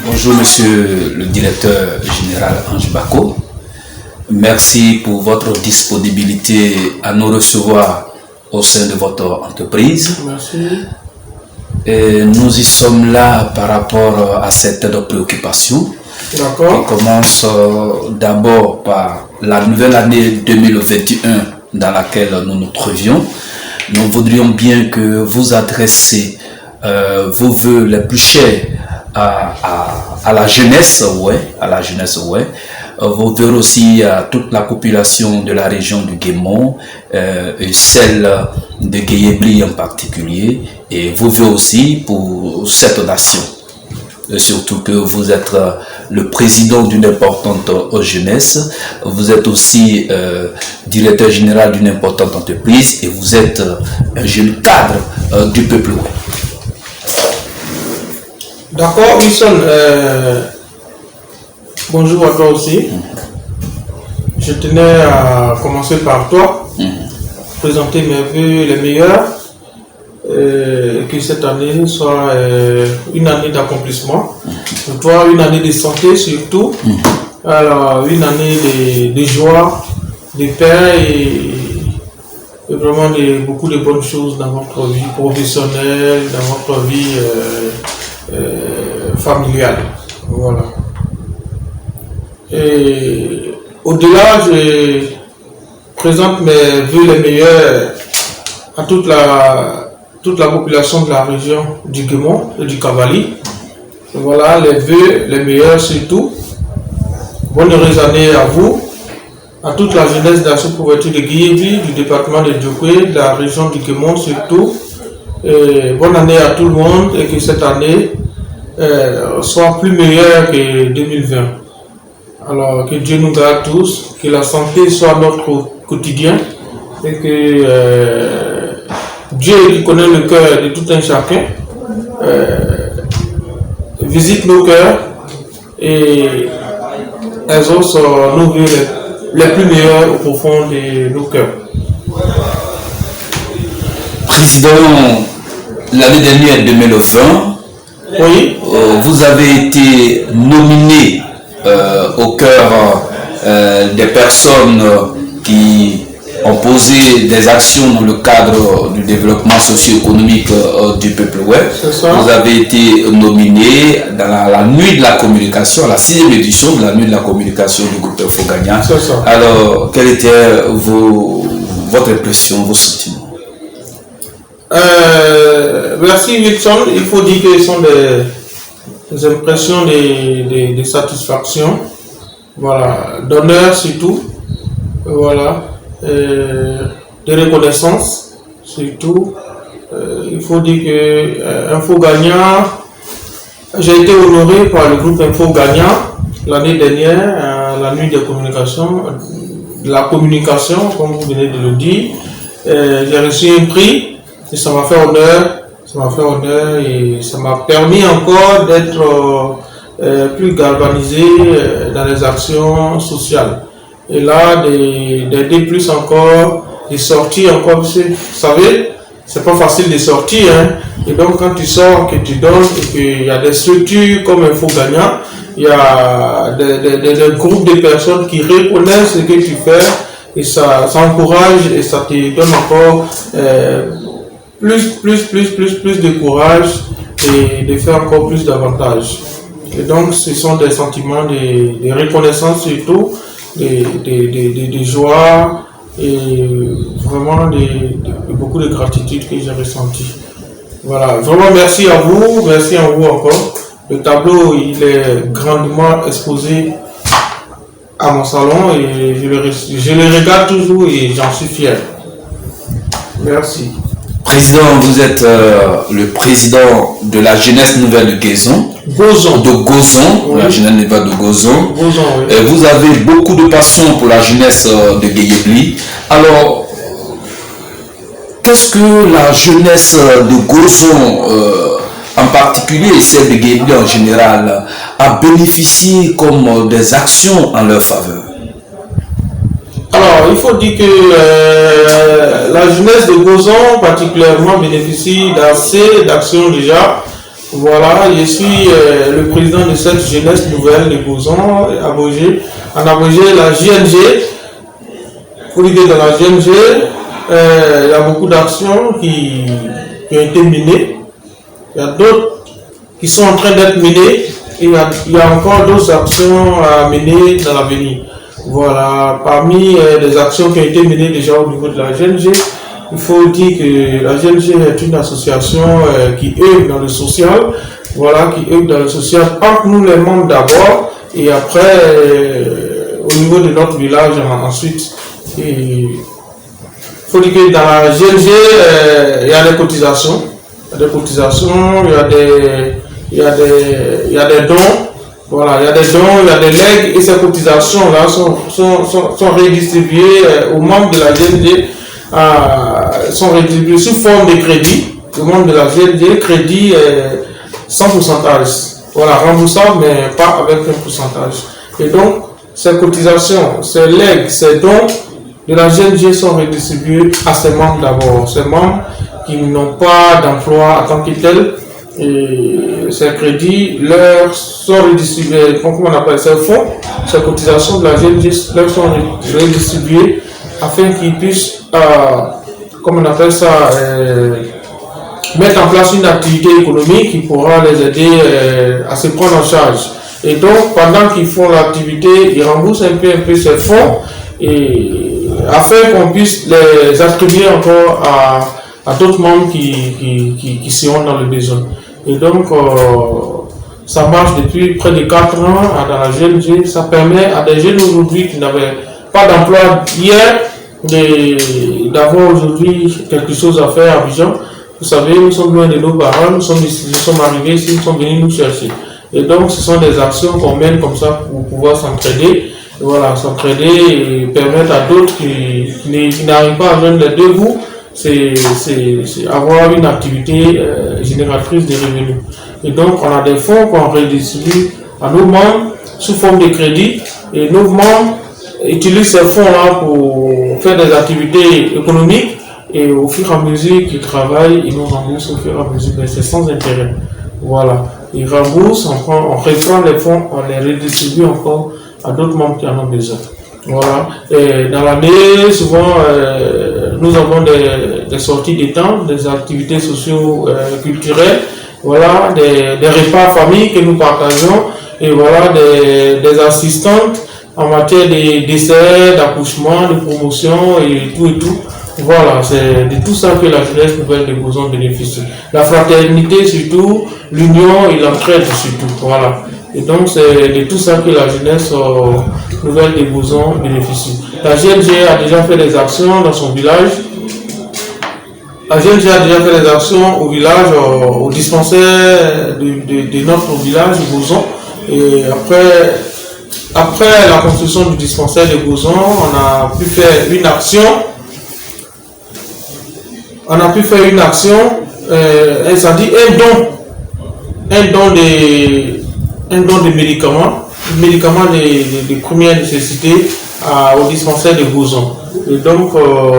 Bonjour Monsieur le Directeur Général Ange Bako. Merci pour votre disponibilité à nous recevoir au sein de votre entreprise. Merci. Et nous y sommes là par rapport à certaines préoccupations. D'accord. On commence d'abord par la nouvelle année 2021 dans laquelle nous nous trouvions. Nous voudrions bien que vous adressiez vos vœux les plus chers à la jeunesse, Vos vœux aussi à toute la population de la région du Guémont et celle de Guéyébli en particulier, et vos vœux aussi pour cette nation. Et surtout que vous êtes le président d'une importante jeunesse, vous êtes aussi directeur général d'une importante entreprise et vous êtes un jeune cadre du peuple. D'accord, Wilson. Bonjour à toi aussi. Je tenais à commencer par toi, présenter mes vœux les meilleurs, que cette année soit une année d'accomplissement. Pour toi, une année de santé surtout. Alors, une année de joie, de paix et vraiment beaucoup de bonnes choses dans votre vie professionnelle, dans votre vie familiale. Voilà. Et au-delà, je présente mes vœux les meilleurs à toute la population de la région du Guémont et du Cavali. Voilà les vœux les meilleurs surtout. Bonne heureuse année à vous, à toute la jeunesse de la sous-préfecture de Guéyébli, du département de Djokwe, de la région du Guémont surtout. Et bonne année à tout le monde et que cette année soit plus meilleure que 2020. Alors que Dieu nous garde tous, que la santé soit notre quotidien et que Dieu qui connaît le cœur de tout un chacun visite nos cœurs et exauce nos vœux les plus meilleurs au profond de nos cœurs. Président, l'année dernière 2020, oui. Vous avez été nominé au cœur des personnes qui ont posé des actions dans le cadre du développement socio-économique du peuple web. Vous avez été nominé dans la nuit de la communication, la 6e édition de la nuit de la communication du groupe Info Gagnant. Alors, quelle était votre impression, vos sentiments? Merci Wilson. Il faut dire que ce sont des impressions de satisfaction, voilà, d'honneur surtout, voilà, de reconnaissance surtout. Il faut dire que Info Gagnant, j'ai été honoré par le groupe Info Gagnant l'année dernière, la nuit de la communication, comme vous venez de le dire. J'ai reçu un prix et ça m'a fait honneur. Ça m'a fait honneur et ça m'a permis encore d'être plus galvanisés dans les actions sociales. Et là, d'aider plus encore, des sorties encore, vous savez, c'est pas facile de sortir, hein. Et donc quand tu sors, que tu donnes, et qu'il y a des structures comme Info Gagnant, il y a des groupes de personnes qui reconnaissent ce que tu fais, et ça encourage, et ça te donne encore plus de courage, et de faire encore plus d'avantages. Et donc ce sont des sentiments de reconnaissance surtout, de joie, et vraiment beaucoup de gratitude que j'ai ressenti. Voilà, vraiment merci à vous encore. Le tableau il est grandement exposé à mon salon et je le regarde toujours et j'en suis fier. Merci. Président, vous êtes le président de la jeunesse nouvelle de Gozon. De Gozon, oui. La jeunesse nouvelle de Gozon. Gozon, oui. Vous avez beaucoup de passion pour la jeunesse de Guéyébli. Alors, qu'est-ce que la jeunesse de Gozon, en particulier et celle de Guéyébli en général, a bénéficié comme des actions en leur faveur? Alors, il faut dire que la jeunesse de Gozon particulièrement bénéficie d'assez d'actions déjà. Voilà, je suis le président de cette jeunesse nouvelle de Gozon, en abrégé la JNG. Pour dire que dans la JNG, il y a beaucoup d'actions qui ont été menées. Il y a d'autres qui sont en train d'être menées. Et il y a encore d'autres actions à mener dans l'avenir. Voilà, parmi les actions qui ont été menées déjà au niveau de la GNG, il faut dire que la GNG est une association qui œuvre dans le social, voilà, qui œuvre dans le social entre nous les membres d'abord, et après, au niveau de notre village ensuite. Il faut dire que dans la GNG, il y a des cotisations, il y a des dons. Voilà, il y a des dons, il y a des legs et ces cotisations-là sont redistribuées aux membres de la GNG, sont redistribuées sous forme de crédit. Les membres de la GNG, crédit sans pourcentage. Voilà, remboursable, mais pas avec un pourcentage. Et donc, ces cotisations, ces legs, ces dons de la GNG sont redistribués à ces membres d'abord. Ces membres qui n'ont pas d'emploi en tant que tel. Et ces crédits leur sont redistribués, comment on appelle ces fonds, ces cotisations de la GNG leur sont redistribuées afin qu'ils puissent, comment on appelle ça, mettre en place une activité économique qui pourra les aider à se prendre en charge. Et donc, pendant qu'ils font l'activité, ils remboursent un peu ces fonds et afin qu'on puisse les attribuer encore à d'autres membres qui seront dans le besoin. Et donc, ça marche depuis près de 4 ans dans la GNG. Ça permet à des jeunes aujourd'hui qui n'avaient pas d'emploi hier d'avoir aujourd'hui quelque chose à faire à Abidjan. Vous savez, nous sommes loin de nos parents, nous sommes arrivés ici, nous sommes venus nous chercher. Et donc, ce sont des actions qu'on mène comme ça pour pouvoir s'entraider. Voilà, s'entraider et permettre à d'autres qui n'arrivent pas à joindre les deux bouts. C'est avoir une activité génératrice de revenus. Et donc, on a des fonds qu'on redistribue à nos membres sous forme de crédit. Et nos membres utilisent ces fonds-là pour faire des activités économiques. Et au fur et à mesure qu'ils travaillent, ils nous remboursent au fur et à mesure, mais c'est sans intérêt. Voilà. Ils remboursent, on reprend les fonds, on les redistribue encore à d'autres membres qui en ont besoin. Voilà. Et dans l'année, souvent, nous avons des sorties d'étang, des activités socio-culturelles, voilà, des repas famille que nous partageons, et voilà, des assistantes en matière de décès, d'accouchement, de promotion et tout. Voilà, c'est de tout ça que la jeunesse nouvelle de Gozon bénéficie. La fraternité surtout, l'union et l'entraide surtout. Voilà. Et donc c'est de tout ça que la jeunesse nouvelle de Gozon bénéficie. La GNG a déjà fait des actions dans son village. La GNG a déjà fait des actions au village, au dispensaire de notre village, Gozon. Et après la construction du dispensaire de Gozon, on a pu faire une action. Ça dit un don un don de médicaments de première nécessité au dispensaire de Bouzon. Et donc,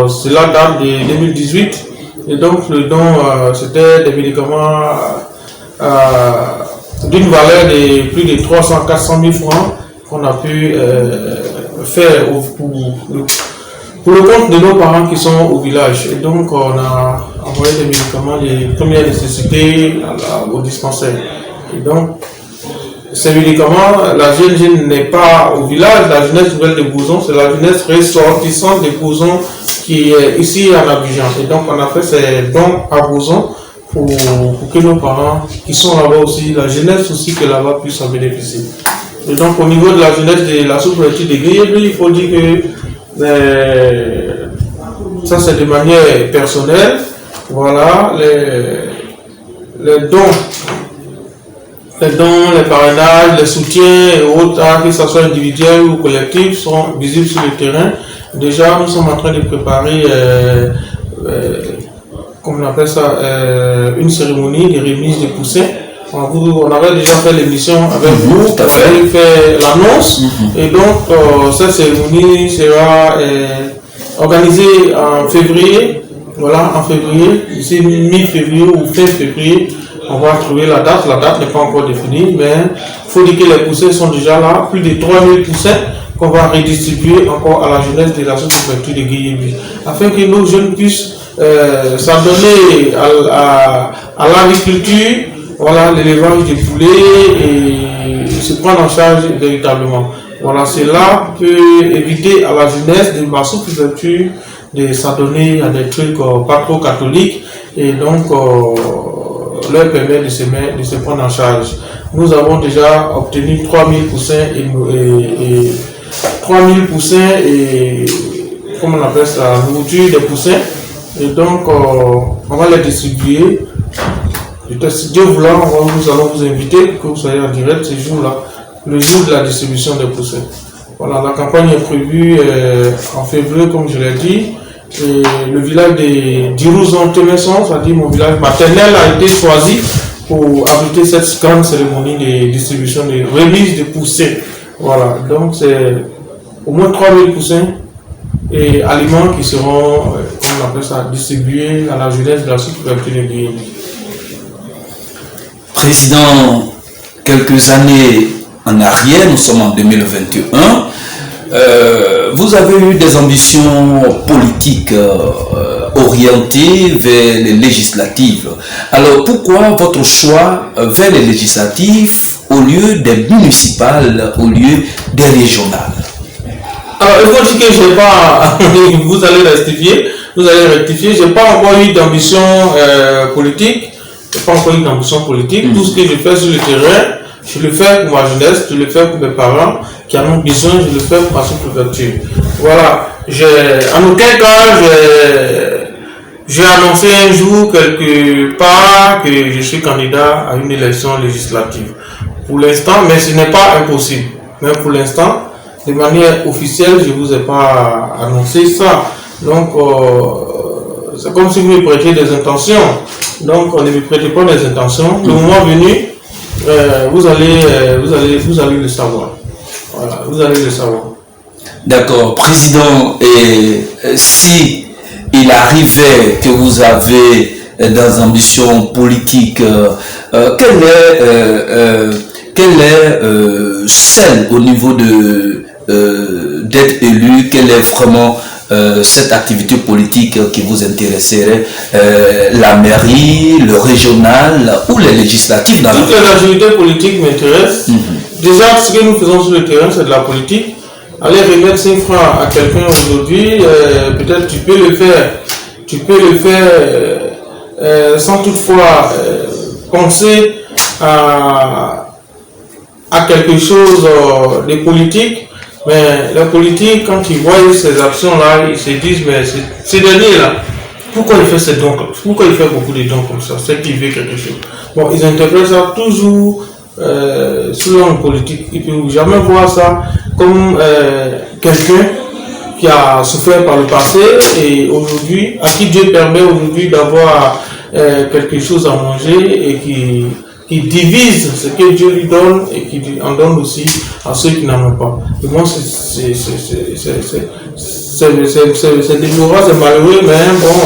cela date de 2018. Et donc, le don, c'était des médicaments d'une valeur de plus de 300-400 000 francs qu'on a pu faire pour le compte de nos parents qui sont au village. Et donc, on a envoyé des médicaments de première nécessité au dispensaire. Et donc, ces médicaments, la jeune n'est pas au village, la jeunesse nouvelle de Bouzon, c'est la jeunesse ressortissante de Bouzon qui est ici à Abidjan. Et donc, on a fait ces dons à Bouzon pour que nos parents qui sont là-bas aussi, la jeunesse aussi que là-bas puisse en bénéficier. Et donc, au niveau de la jeunesse de la sous-préfecture de Guéhébi, il faut dire que ça c'est de manière personnelle. Voilà, les dons, les parrainages, les soutiens et autres, que ce soit individuels ou collectifs, sont visibles sur le terrain. Déjà, nous sommes en train de préparer, comment on appelle ça, une cérémonie de remise de poussins. On avait déjà fait l'émission avec vous, on avait fait l'annonce, et donc cette cérémonie sera organisée en février. Voilà, en février, ici mi-février ou fin février, on va trouver la date n'est pas encore définie, mais il faut dire que les poussins sont déjà là, plus de 3000 poussins qu'on va redistribuer encore à la jeunesse de la sous-préfecture de Guéhébi, afin que nos jeunes puissent s'adonner à l'agriculture, voilà, l'élevage des poulets et se prendre en charge véritablement. Voilà, cela peut éviter à la jeunesse de ma sous-préfecture de s'adonner à des trucs pas trop catholiques et donc leur permettre de se prendre en charge. Nous avons déjà obtenu 3000 poussins et 3000 poussins et comment on appelle ça, nourriture des poussins, et donc on va les distribuer. Si Dieu voulant, nous allons vous inviter pour que vous soyez en direct ce jour-là, le jour de la distribution des poussins. Voilà, la campagne est prévue en février, comme je l'ai dit. Et le village de Dirouzon-Temesson, c'est-à-dire mon village maternel, a été choisi pour abriter cette grande cérémonie de distribution, de remise de poussins. Voilà, donc c'est au moins 3000 poussins et aliments qui seront, comme on appelle ça, distribués à la jeunesse de la sous-préfecture de Guéhébi. Président, quelques années en arrière, nous sommes en 2021, vous avez eu des ambitions politiques orientées vers les législatives. Alors pourquoi votre choix vers les législatives au lieu des municipales, au lieu des régionales? Alors il faut dire que je n'ai pas, vous allez rectifier, je n'ai pas encore eu d'ambition politique. Pas encore une ambition politique. Tout ce que je fais sur le terrain, je le fais pour ma jeunesse, je le fais pour mes parents qui en ont besoin, je le fais pour ma sous-préfecture. Voilà. En aucun cas, j'ai annoncé un jour quelque part que je suis candidat à une élection législative. Pour l'instant, mais ce n'est pas impossible. Mais pour l'instant, de manière officielle, je ne vous ai pas annoncé ça. Donc, c'est comme si vous me prêtiez des intentions. Donc, on ne me prête pas des intentions. Le moment venu, vous allez le savoir. Voilà, vous allez le savoir. D'accord, Président. Et si il arrivait que vous avez des ambitions politiques, quelle est celle au niveau d'être élu, quelle est vraiment cette activité politique qui vous intéresserait, la mairie, le régional ou les législatives? Toutes les activités politiques m'intéressent. Déjà, ce que nous faisons sur le terrain, c'est de la politique. Aller remettre 5 francs à quelqu'un aujourd'hui, peut-être tu peux le faire sans toutefois penser à quelque chose de politique. Mais la politique, quand ils voient ces actions-là, ils se disent, mais ces derniers-là, pourquoi il fait ces dons? Pourquoi il fait beaucoup de dons comme ça? C'est qu'il veut quelque chose. Bon, ils interprètent ça toujours selon la politique. Ils ne peuvent jamais voir ça comme quelqu'un qui a souffert par le passé et aujourd'hui, à qui Dieu permet aujourd'hui d'avoir quelque chose à manger et qui qui divise ce que Dieu lui donne et qui en donne aussi à ceux qui n'en ont pas. Et moi, c'est douloureux, c'est malheureux, mais bon,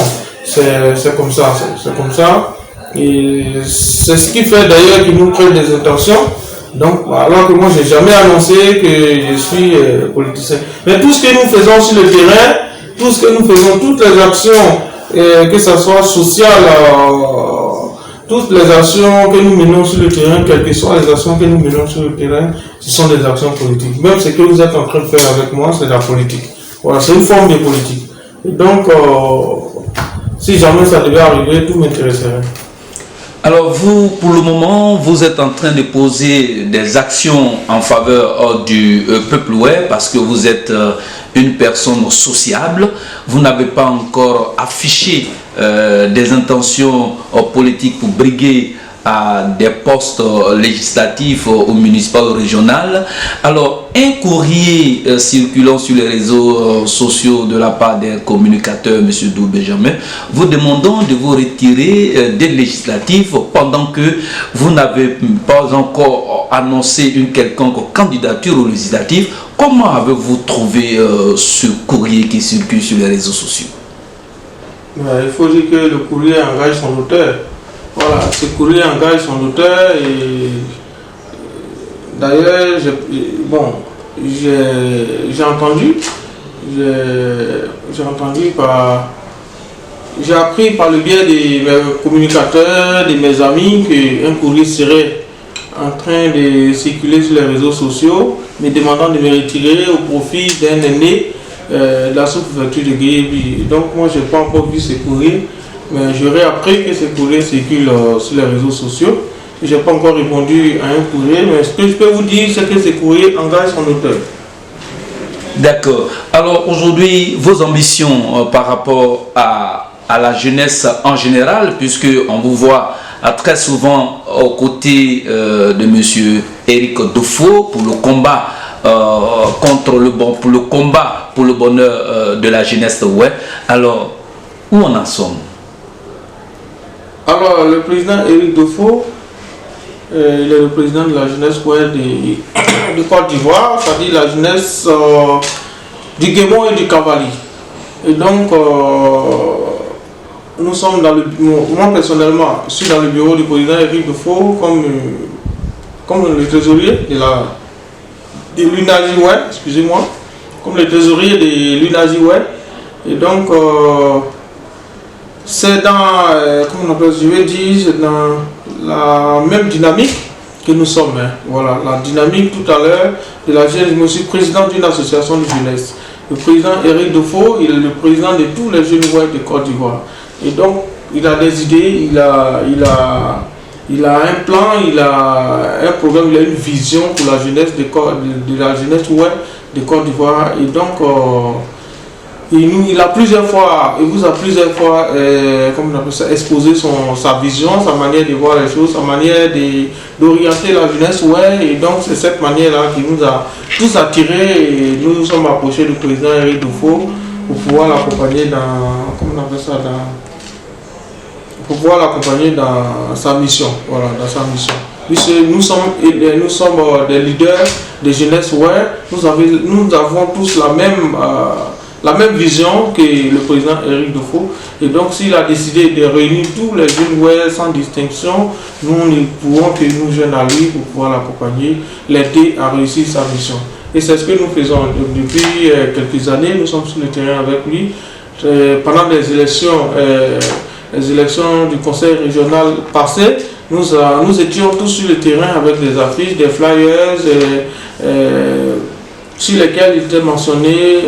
c'est comme ça, c'est comme ça. Et c'est ce qui fait d'ailleurs qu'il nous crée des intentions. Donc, alors que moi, j'ai jamais annoncé que je suis politicien. Mais tout ce que nous faisons sur le terrain, tout ce que nous faisons, toutes les actions, que ce soit sociales, toutes les actions que nous menons sur le terrain, quelles que soient les actions que nous menons sur le terrain, ce sont des actions politiques. Même ce que vous êtes en train de faire avec moi, c'est de la politique. Voilà, c'est une forme de politique. Et donc, si jamais ça devait arriver, tout m'intéresserait. Alors vous, pour le moment, vous êtes en train de poser des actions en faveur du peuple ouai parce que vous êtes une personne sociable. Vous n'avez pas encore affiché des intentions politiques pour briguer à des postes législatifs ou municipal ou régional. Alors, un courrier circulant sur les réseaux sociaux de la part d'un communicateur, M. Dou Benjamin, vous demandant de vous retirer des législatifs pendant que vous n'avez pas encore annoncé une quelconque candidature aux législatives. Comment avez-vous trouvé ce courrier qui circule sur les réseaux sociaux? Il faut dire que le courrier engage son auteur. Voilà, ce courrier engage son auteur et d'ailleurs, j'ai appris par le biais de mes communicateurs, de mes amis, qu'un courrier serait en train de circuler sur les réseaux sociaux, me demandant de me retirer au profit d'un aîné de la sous-préfecture de Guéhébi. Donc moi, je n'ai pas encore vu ce courrier. Mais j'aurais appris que ce courrier circule sur les réseaux sociaux. Je n'ai pas encore répondu à un courrier, mais ce que je peux vous dire, c'est que ce courrier engage son auteur. D'accord. Alors aujourd'hui, vos ambitions par rapport à la jeunesse en général, puisque on vous voit très souvent aux côtés de M. Éric Dofo pour le combat pour le bonheur de la jeunesse ouai. Alors, où on en sommes? Alors, le président Éric Dofo, il est le président de la jeunesse de Côte d'Ivoire, c'est-à-dire la jeunesse du Guémon et du Cavali. Et donc, nous sommes dans le bureau, moi personnellement, je suis dans le bureau du président Éric Dofo comme le trésorier de l'UNAJIWEI, excusez-moi, comme le trésorier de l'UNAJIWEI. Et donc, c'est dans, c'est dans la même dynamique que nous sommes. Voilà, la dynamique tout à l'heure de la jeunesse. Je suis président d'une association de jeunesse. Le président Éric Dofo, il est le président de tous les jeunes ouai de Côte d'Ivoire. Et donc, il a des idées, il a un plan, il a un programme, il a une vision pour la jeunesse de la jeunesse ouai de Côte d'Ivoire. Et donc, il vous a plusieurs fois exposé sa vision, sa manière de voir les choses, sa manière d'orienter la jeunesse ouai. Et donc c'est cette manière-là qui nous a tous attirés et nous nous sommes approchés du président Éric Dofo pour pouvoir l'accompagner dans sa mission. Voilà, dans sa mission. Puisque nous sommes des leaders de jeunesse ouai, nous avons tous la même vision que le président Éric Dofo. Et donc, s'il a décidé de réunir tous les jeunes ouai sans distinction, nous ne pouvons que nous joindre à lui pour pouvoir l'accompagner, l'aider à réussir sa mission. Et c'est ce que nous faisons depuis quelques années. Nous sommes sur le terrain avec lui. Pendant les élections du conseil régional passé, nous étions tous sur le terrain avec des affiches, des flyers, sur lesquels il était mentionné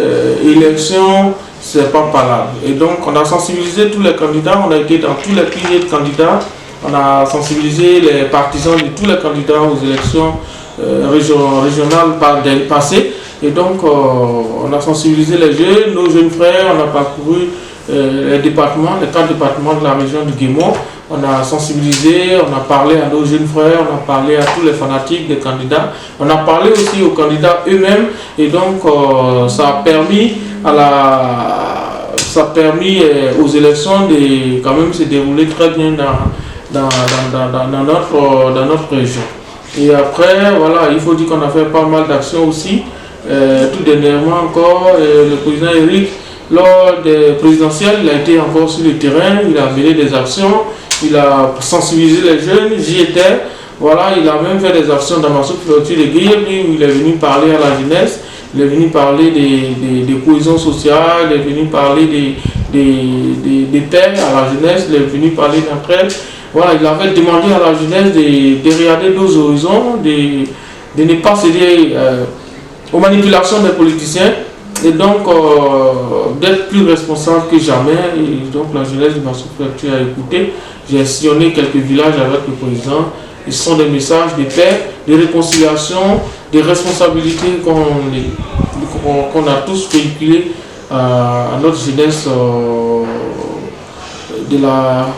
élection, c'est pas parlable. Et donc on a sensibilisé tous les candidats, on a été dans tous les piliers de candidats, on a sensibilisé les partisans de tous les candidats aux élections régionales passées. Et donc on a sensibilisé les jeunes, nos jeunes frères, on a parcouru les 4 départements de la région du Guémon. On a sensibilisé, on a parlé à nos jeunes frères, on a parlé à tous les fanatiques des candidats, on a parlé aussi aux candidats eux-mêmes. Et donc ça a permis aux élections de quand même se dérouler très bien dans notre région. Et après, voilà, il faut dire qu'on a fait pas mal d'actions aussi. Tout dernièrement encore, le président Eric, lors des présidentielles, il a été encore sur le terrain, il a mené des actions, il a sensibilisé les jeunes, j'y étais. Voilà, il a même fait des actions dans ma sous-préfecture de Guayaquil, où il est venu parler à la jeunesse, il est venu parler des cohésions sociales, il est venu parler des terres à la jeunesse, il est venu parler d'entraide. Voilà, il avait demandé à la jeunesse de regarder nos horizons, de ne pas céder aux manipulations des politiciens et donc d'être plus responsable que jamais. Et donc la jeunesse de ma sous-préfecture a écouté. J'ai sillonné quelques villages avec le président. Ce sont des messages de paix, de réconciliation, de responsabilité qu'on a tous véhiculés à notre jeunesse de la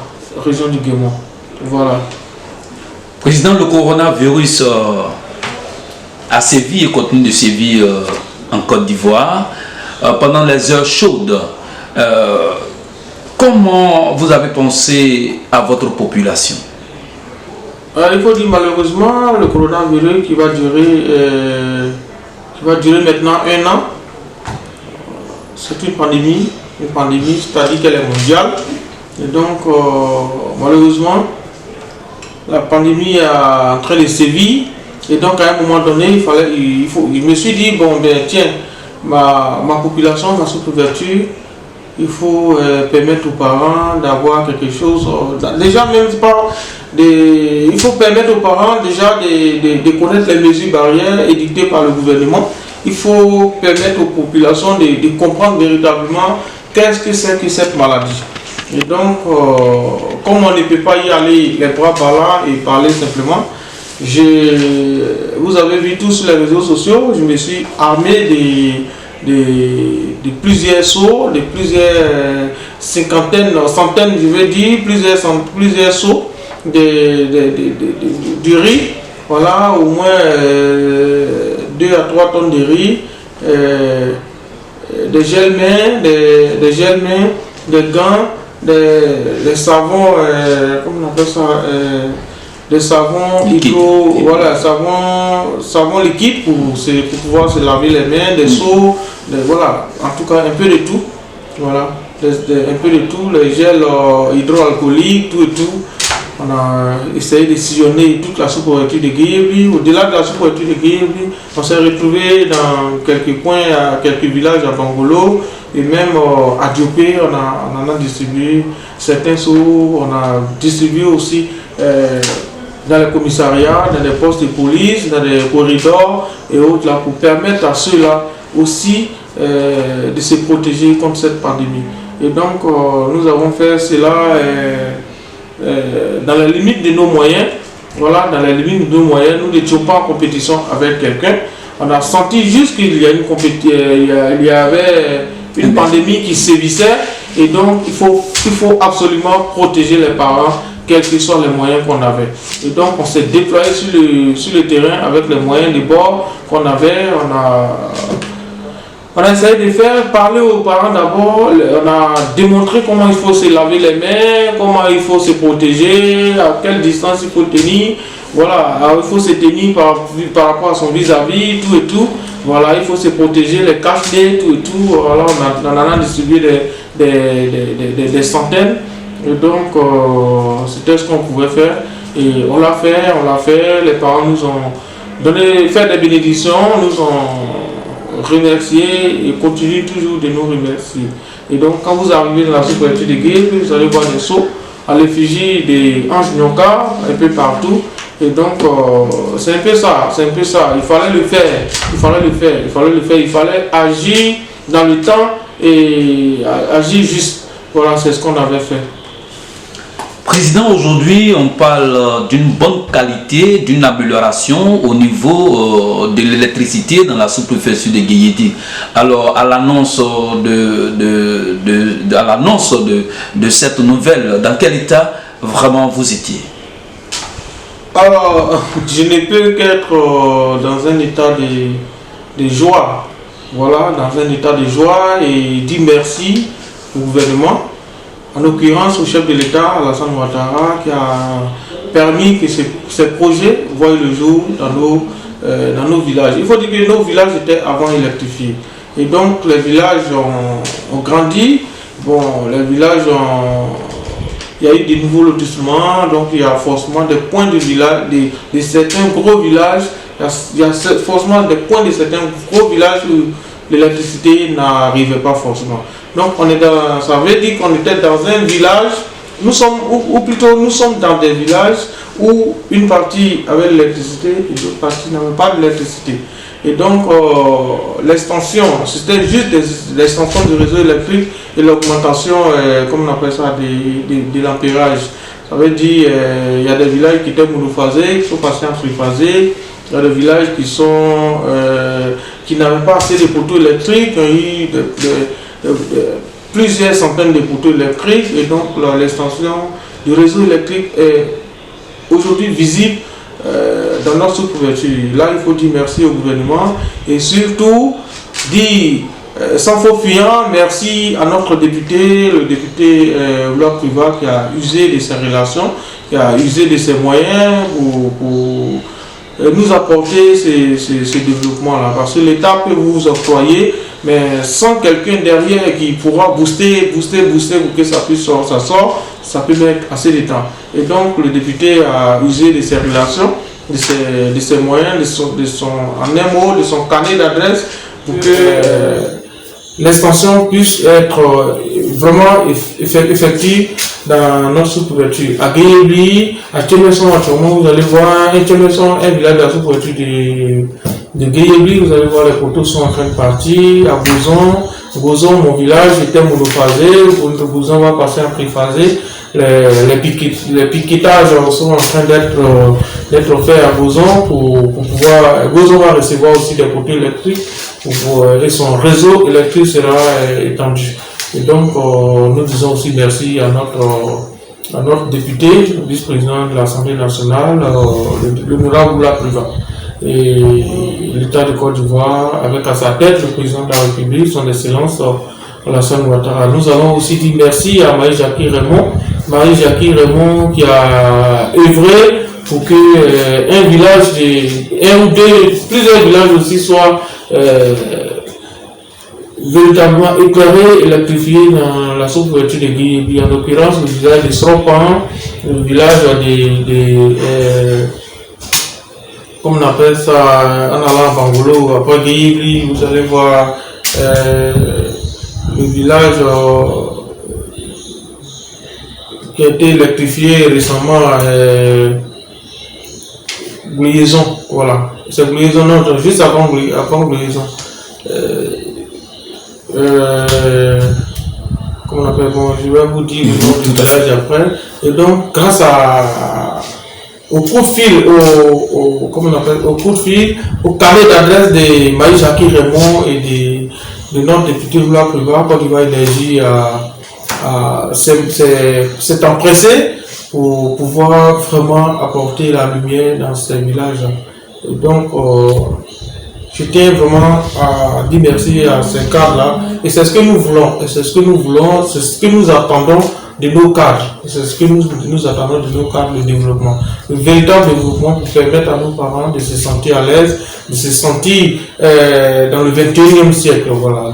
région du Guémon. Voilà. Président, le coronavirus a sévi et continue de sévir en Côte d'Ivoire pendant les heures chaudes. Comment vous avez pensé à votre population? Il faut dire malheureusement le coronavirus qui va durer maintenant 1 an. C'est une pandémie, c'est-à-dire qu'elle est mondiale. Et donc malheureusement la pandémie est en train de sévir. Et donc à un moment donné, je me suis dit, bon ben tiens, ma population, ma sous-préfecture, il faut permettre aux parents d'avoir quelque chose, déjà même pas, il faut permettre aux parents déjà de connaître les mesures barrières édictées par le gouvernement. Il faut permettre aux populations de comprendre véritablement qu'est-ce que c'est que cette maladie. Et donc, comme on ne peut pas y aller les bras par là et parler simplement, vous avez vu tous sur les réseaux sociaux, je me suis armé de plusieurs seaux, de plusieurs cinquantaines, centaines, je veux dire, plusieurs seaux du riz. Voilà, au moins 2 à 3 tonnes de riz, des gels-mains, des gants, des savons, comment on appelle ça, des savons hydro, voilà, savon liquide pour pouvoir se laver les mains, des seaux, voilà, en tout cas un peu de tout, voilà, un peu de tout, les gels hydroalcooliques, tout et tout. On a essayé de sillonner toute la sous-préfecture de Guayaquil. Au-delà de la sous-préfecture de Guayaquil, on s'est retrouvé dans quelques coins, à quelques villages à Bangolo et même à Diopé, on en a distribué certains seaux, on a distribué aussi dans les commissariats, dans les postes de police, dans les corridors et autres là, pour permettre à ceux-là aussi de se protéger contre cette pandémie. Et donc nous avons fait cela dans la limite de nos moyens. Voilà, dans la limite de nos moyens, nous n'étions pas en compétition avec quelqu'un. On a senti juste qu'il y a il y avait une pandémie qui sévissait et donc il faut absolument protéger les parents, quels que soient les moyens qu'on avait. Et donc on s'est déployé sur le terrain avec les moyens de bord qu'on avait. On a essayé de faire parler aux parents d'abord, on a démontré comment il faut se laver les mains, comment il faut se protéger, à quelle distance il faut tenir. Voilà, il faut se tenir par rapport à son vis-à-vis, tout et tout. Voilà, il faut se protéger, les cache-nez, tout et tout. Voilà, on en a distribué des centaines. Et donc, c'était ce qu'on pouvait faire. Et on l'a fait. Les parents nous ont fait des bénédictions, nous ont remercier et continue toujours de nous remercier. Et donc quand vous arrivez dans la sous-préfecture de Guayaquil, vous allez voir des seaux à l'effigie des anges Nyonka un peu partout. Et donc c'est un peu ça, il fallait le faire, il fallait agir dans le temps et agir juste. Voilà, c'est ce qu'on avait fait. Président, aujourd'hui, on parle d'une bonne qualité, d'une amélioration au niveau de l'électricité dans la sous-préfecture de Guayaquil. Alors, à l'annonce de cette nouvelle, dans quel état vraiment vous étiez? Alors, je ne peux qu'être dans un état de joie. Voilà, dans un état de joie et dire merci au gouvernement, en l'occurrence au chef de l'État, Alassane Ouattara, qui a permis que ces projets voient le jour dans nos villages. Il faut dire que nos villages étaient avant électrifiés. Et donc les villages ont grandi. Bon, les villages il y a eu des nouveaux lotissements, donc il y a forcément des points de village, de certains gros villages. Il y a forcément des points de certains gros villages où l'électricité n'arrivait pas forcément. Donc ça veut dire qu'on était dans un village, ou plutôt nous sommes dans des villages où une partie avait l'électricité et l'autre partie n'avait pas d'électricité. Et donc l'extension, c'était juste l'extension du réseau électrique et l'augmentation, comme on appelle ça, de l'ampérage. Ça veut dire il y a des villages qui étaient monophasés, qui sont passés en triphasés. Il y a des villages qui n'avaient pas assez de poteaux électriques, il y a eu plusieurs centaines de poteaux électriques, et donc l'extension du réseau électrique est aujourd'hui visible dans notre sous-couverture. Là, il faut dire merci au gouvernement et surtout dire, sans faux fuyant, merci à notre député, le député Vouloir Privat, qui a usé de ses relations, qui a usé de ses moyens pour nous apporter ces développements-là. Parce que l'État peut vous octroyer, mais sans quelqu'un derrière qui pourra booster pour que ça puisse sortir, ça peut mettre assez de temps. Et donc le député a usé de ses relations, de ses moyens, en un mot, de son carnet d'adresse pour que l'extension puisse être vraiment effective dans notre sous-couverture. À Guéébli, à Tchemeson, actuellement, vous allez voir un village de la sous-couverture de Guéébli, vous allez voir les poteaux sont en train de partir. À Bouzon, mon village était monophasé, Bouzon va passer en triphasé. Les piquetages sont en train d'être faits à Bouzon pour pouvoir. Bouzon va recevoir aussi des poteaux électriques et son réseau électrique sera étendu. Et donc, nous disons aussi merci à notre député, le vice-président de l'Assemblée nationale, l'honorable Vouloir Privat. Et l'État de Côte d'Ivoire, avec à sa tête le président de la République, son Excellence Alassane Ouattara. Nous allons aussi dire merci à Marie-Jackie Raymond. Marie-Jackie Raymond qui a œuvré pour que plusieurs villages aussi soient véritablement éclairés, électrifiés dans la sous-couverture de Guéébli. En l'occurrence, le village de Sropan, le village comme on appelle ça, en allant à Bangolo, après Guéébli, vous allez voir le village qui a été électrifié récemment, Gouliaison, voilà. C'est Gouliaison, non, juste avant Gouliaison. Comment on appelle, bon, je vais vous dire le nom du village après. Et donc, grâce au coup de fil, au carnet d'adresse de Marie-Jackie Raymond et de notre député Vouloir Privat, Côte d'Ivoire Énergie s'est empressé pour pouvoir vraiment apporter la lumière dans ces villages. Et donc, je tiens vraiment à dire merci à ces cadres-là. Et c'est ce que nous voulons. Et c'est ce que nous voulons. C'est ce que nous attendons de nos cadres. C'est ce que nous attendons de nos cadres de développement. Le véritable développement pour permettre à nos parents de se sentir à l'aise, de se sentir dans le 21e siècle. Voilà.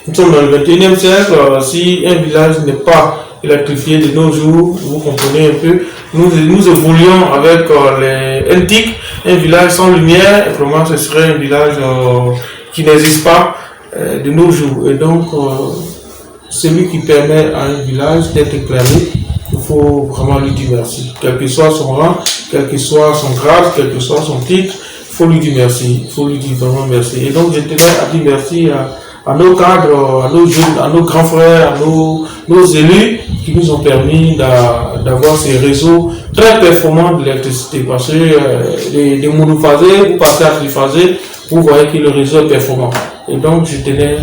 Nous sommes dans le 21e siècle. Si un village n'est pas électrifié de nos jours, vous comprenez un peu, nous évoluons avec les NTIC, un village sans lumière, et vraiment ce serait un village qui n'existe pas de nos jours. Et donc, celui qui permet à un village d'être éclairé, il faut vraiment lui dire merci. Quel que soit son rang, quel que soit son grade, quel que soit son titre, il faut lui dire merci. Il faut lui dire vraiment merci. Et donc, je tenais à dire merci à nos cadres, à nos jeunes, à nos grands frères, à nos élus qui nous ont permis d'avoir ces réseaux très performants d'électricité. Parce que les monophasés, vous passez à triphasés, vous voyez que le réseau est performant. Et donc, je tenais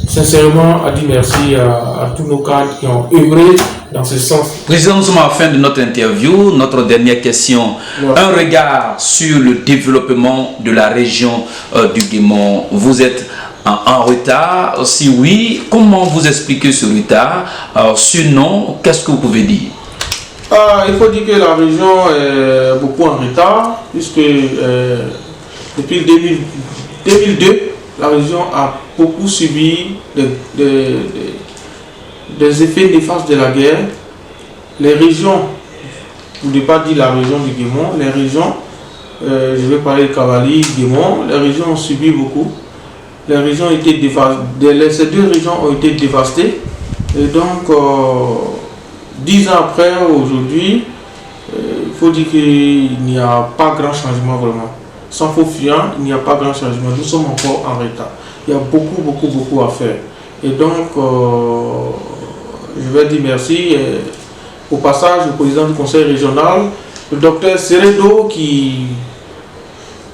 sincèrement à dire merci à tous nos cadres qui ont œuvré dans ce sens. Président, nous sommes à la fin de notre interview. Notre dernière question, un regard sur le développement de la région du Guémon. Vous êtes en retard? Si oui, comment vous expliquez ce retard? Sinon, qu'est-ce que vous pouvez dire? Il faut dire que la région est beaucoup en retard, puisque depuis 2002, la région a beaucoup subi des effets néfastes de la guerre. Les régions, je ne vais pas dire la région du Guémont, les régions, je vais parler de Cavali, Guémont, les régions ont subi beaucoup. Les régions ont été dévastées, ces deux régions ont été dévastées. Et donc, 10 ans après, aujourd'hui, il faut dire qu'il n'y a pas grand changement vraiment. Sans faux fuyant, il n'y a pas grand changement. Nous sommes encore en retard. Il y a beaucoup à faire. Et donc, je vais dire merci au passage au président du conseil régional, le docteur Seredo, qui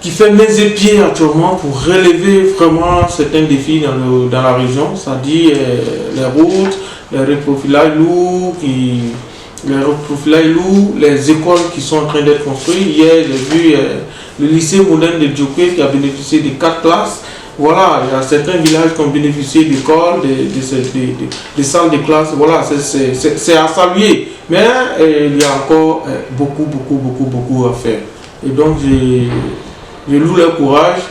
fait mains et pieds actuellement pour relever vraiment certains défis dans la région, c'est-à-dire les routes, les reprofilages lourds, les écoles qui sont en train d'être construites. Hier, j'ai vu le lycée moderne de Djokwe qui a bénéficié de 4 classes. Voilà, il y a certains villages qui ont bénéficié d'écoles, des salles de classe. Voilà, c'est à saluer. Mais il y a encore beaucoup à faire. Et donc, je loue leur courage,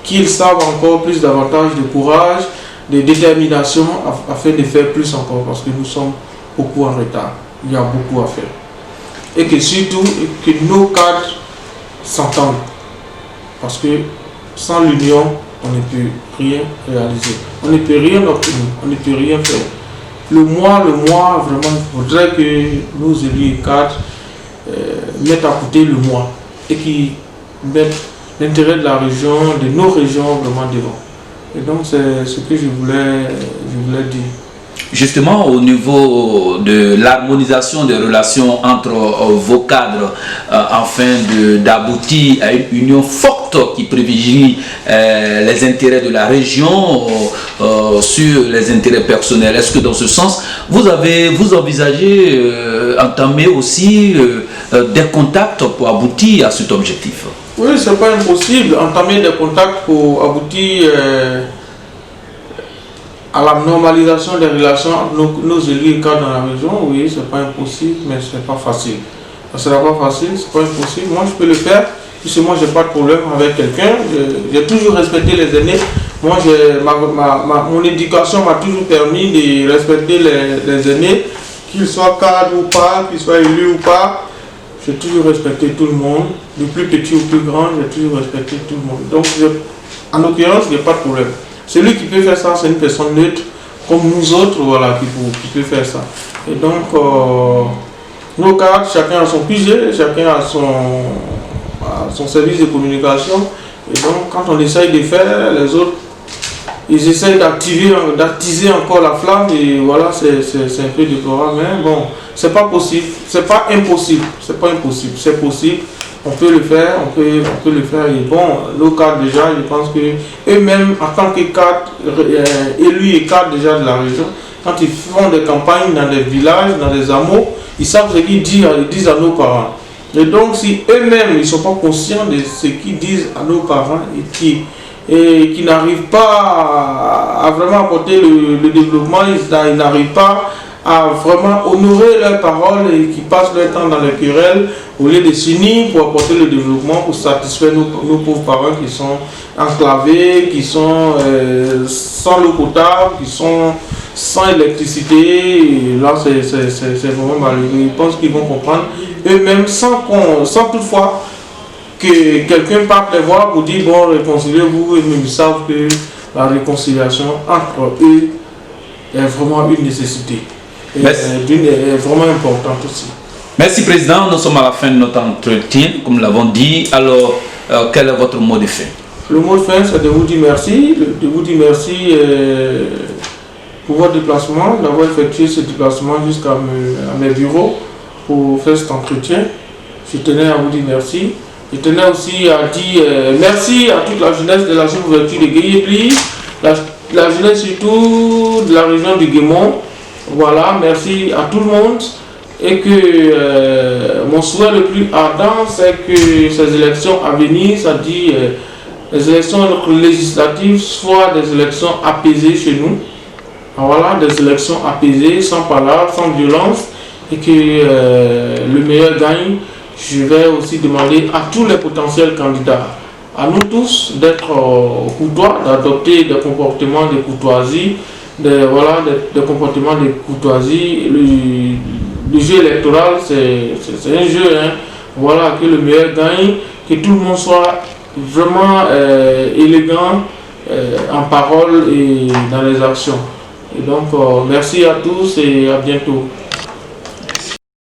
qu'ils savent encore plus davantage de courage, de détermination afin de faire plus encore, parce que nous sommes beaucoup en retard. Il y a beaucoup à faire. Et que surtout, que nos cadres s'entendent. Parce que sans l'union, on ne peut rien réaliser. On ne peut rien obtenir, on ne peut rien faire. Le mois, vraiment, il faudrait que nos élus et cadres mettent à côté le mois et qu'ils mettent l'intérêt de la région, de nos régions vraiment devant. Et donc c'est ce que je voulais dire. Justement, au niveau de l'harmonisation des relations entre vos cadres, afin d'aboutir à une union forte qui privilégie les intérêts de la région sur les intérêts personnels. Est-ce que dans ce sens, vous envisagez entamer aussi des contacts pour aboutir à cet objectif? Oui, c'est pas impossible. Entamer des contacts pour aboutir à la normalisation des relations entre nos élus et cadres dans la région. Oui, c'est pas impossible, mais c'est pas facile. Ce sera pas facile, c'est pas impossible. Moi, je peux le faire, puisque moi, j'ai pas de problème avec quelqu'un. J'ai toujours respecté les aînés. Moi, mon éducation m'a toujours permis de respecter les aînés, qu'ils soient cadres ou pas, qu'ils soient élus ou pas. J'ai toujours respecté tout le monde, du plus petit au plus grand, j'ai toujours respecté tout le monde. Donc, en l'occurrence, il n'y a pas de problème. Celui qui peut faire ça, c'est une personne neutre, comme nous autres, voilà, qui peut faire ça. Et donc, nos cadres, chacun a son QG, chacun a son service de communication. Et donc, quand on essaye de faire, les autres, ils essayent d'attiser encore la flamme. Et voilà, c'est un peu déplorable. Mais bon, c'est pas possible, c'est pas impossible, c'est possible. On peut le faire, on peut le faire. Et bon, nos cadres déjà, je pense que eux-mêmes, en tant que cadres, élus et cadres déjà de la région, quand ils font des campagnes dans des villages, dans des hameaux, ils savent ce qu'ils disent à nos parents. Et donc, si eux-mêmes, ils ne sont pas conscients de ce qu'ils disent à nos parents et qui n'arrivent pas à vraiment apporter le développement, ils n'arrivent pas à vraiment honorer leurs paroles et qui passent leur temps dans les querelles au lieu de s'unir pour apporter le développement, pour satisfaire nos pauvres parents qui sont enclavés, qui sont sans l'eau potable, qui sont sans électricité. Et là, c'est vraiment malheureux. Ils pensent qu'ils vont comprendre eux-mêmes sans toutefois que quelqu'un parte les voir pour dire bon, réconciliez-vous. Et même ils savent que la réconciliation entre eux est vraiment une nécessité. Et est vraiment importante aussi. Merci Président, nous sommes à la fin de notre entretien, comme nous l'avons dit. Alors, quel est votre mot de fin? Le mot de fin, c'est de vous dire merci, pour votre déplacement, d'avoir effectué ce déplacement jusqu'à mes bureaux pour faire cet entretien. Je tenais à vous dire merci. Je tenais aussi à dire merci à toute la jeunesse de la sous-préfecture de Guéhiépli, la jeunesse surtout de la région du Guémont. Voilà, merci à tout le monde. Et que mon souhait le plus ardent, c'est que ces élections à venir, c'est-à-dire les élections législatives soient des élections apaisées chez nous. Voilà, des élections apaisées, sans palabre, sans violence, et que le meilleur gagne. Je vais aussi demander à tous les potentiels candidats, à nous tous, d'être courtois, d'adopter des comportements de courtoisie, des comportements de courtoisie. Le jeu électoral, c'est un jeu, hein. Voilà, que le meilleur gagne, que tout le monde soit vraiment élégant en parole et dans les actions. Et donc, merci à tous et à bientôt.